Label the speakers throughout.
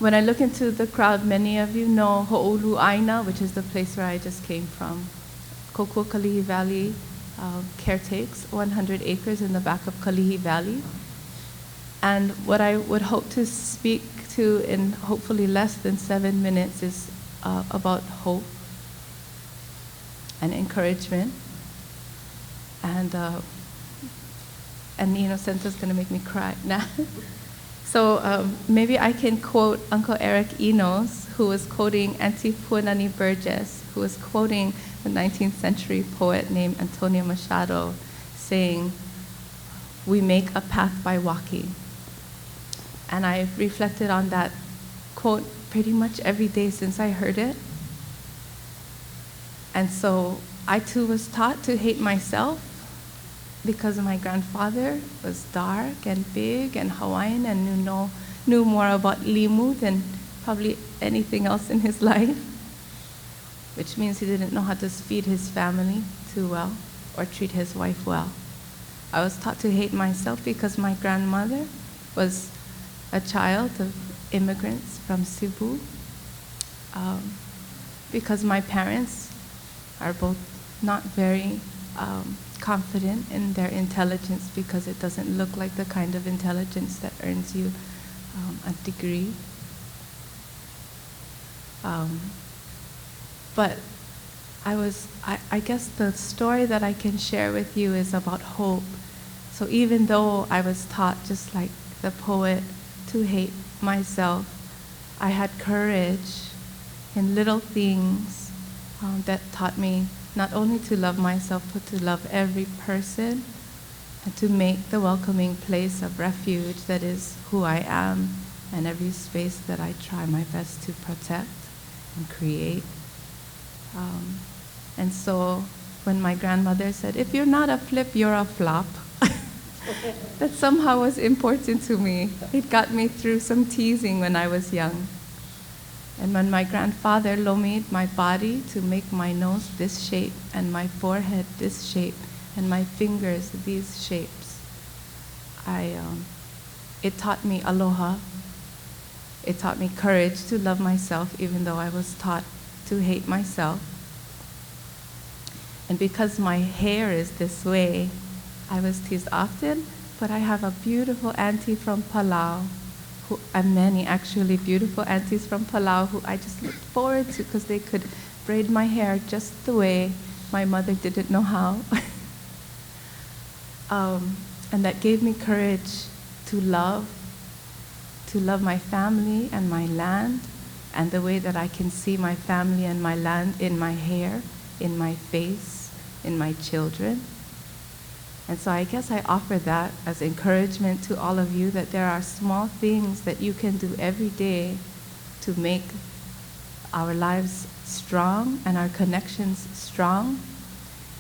Speaker 1: when I look into the crowd, many of you know Āina, which is the place where I just came from. Kōkua Kalihi Valley caretakes 100 acres in the back of Kalihi Valley. And what I would hope to speak to in hopefully less than 7 minutes is about hope and encouragement. And Senta's going to make me cry now. So maybe I can quote Uncle Eric Enos, who was quoting Auntie Puanani Burgess, who was quoting the 19th century poet named Antonio Machado, saying, "We make a path by walking." And I've reflected on that quote pretty much every day since I heard it. And so I too was taught to hate myself because my grandfather was dark and big and Hawaiian and knew more about limu than probably anything else in his life, which means he didn't know how to feed his family too well or treat his wife well. I was taught to hate myself because my grandmother was a child of immigrants from Cebu, because my parents are both not very confident in their intelligence, because it doesn't look like the kind of intelligence that earns you a degree. But I guess the story that I can share with you is about hope. So even though I was taught, just like the poet, to hate myself, I had courage in little things that taught me not only to love myself, but to love every person and to make the welcoming place of refuge that is who I am, and every space that I try my best to protect and create. And so when my grandmother said, "If you're not a flip, you're a flop," that somehow was important to me. It got me through some teasing when I was young. And when my grandfather lomied my body to make my nose this shape and my forehead this shape and my fingers these shapes, it taught me aloha. It taught me courage to love myself, even though I was taught to hate myself. And because my hair is this way, I was teased often, but I have a beautiful auntie from Palau, and many actually beautiful aunties from Palau who I just looked forward to because they could braid my hair just the way my mother didn't know how. And that gave me courage to love my family and my land, and the way that I can see my family and my land in my hair, in my face, in my children. And so I guess I offer that as encouragement to all of you, that there are small things that you can do every day to make our lives strong and our connections strong.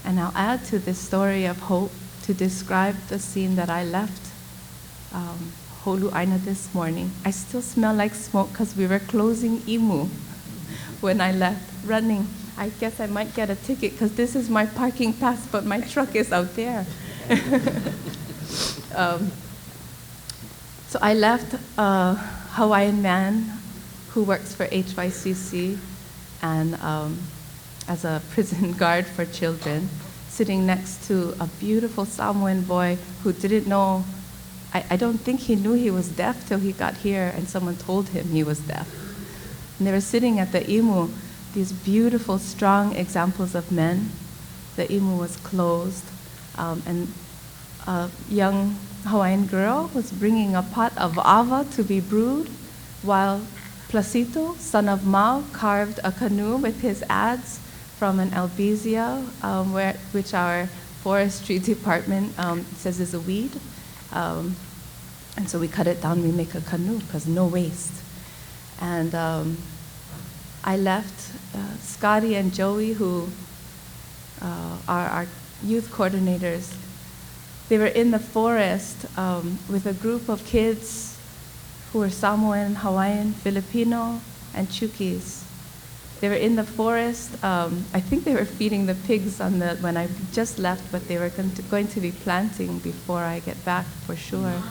Speaker 1: And I'll add to this story of hope to describe the scene that I left Āina this morning. I still smell like smoke because we were closing imu when I left, running. I guess I might get a ticket because this is my parking pass, but my truck is out there. So I left a Hawaiian man who works for HYCC and as a prison guard for children, sitting next to a beautiful Samoan boy who didn't know, I don't think he knew he was deaf till he got here and someone told him he was deaf. And they were sitting at the imu, these beautiful, strong examples of men. The imu was closed, and a young Hawaiian girl was bringing a pot of ava to be brewed, while Placito, son of Mau, carved a canoe with his adze from an albizia, which our forestry department says is a weed. And so we cut it down, we make a canoe, because no waste. And I left Scotty and Joey, who are our youth coordinators. They were in the forest with a group of kids who were Samoan, Hawaiian, Filipino, and Chukis. They were in the forest. I think they were feeding the pigs when I just left, but they were going to be planting before I get back for sure.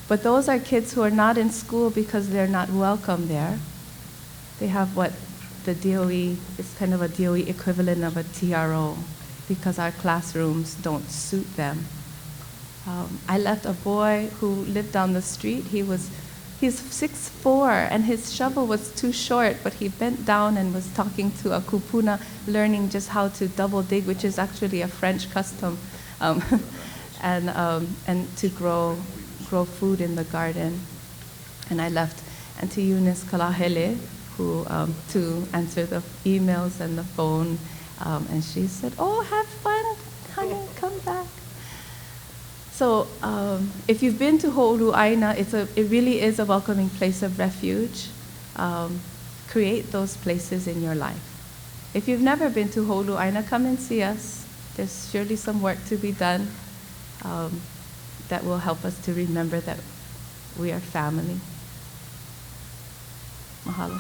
Speaker 1: But those are kids who are not in school because they're not welcome there. They have what the DOE is kind of a DOE equivalent of a TRO because our classrooms don't suit them. I left a boy who lived down the street. He's 6'4", and his shovel was too short, but he bent down and was talking to a kupuna, learning just how to double dig, which is actually a French custom, and to grow food in the garden. And I left Auntie Eunice Kalahele, who to answer the emails and the phone, and she said, "Oh, have fun, honey, come back." So if you've been to Ho'olu Āina, it really is a welcoming place of refuge. Create those places in your life. If you've never been to Ho'olu Āina, come and see us. There's surely some work to be done that will help us to remember that we are family. Mahalo.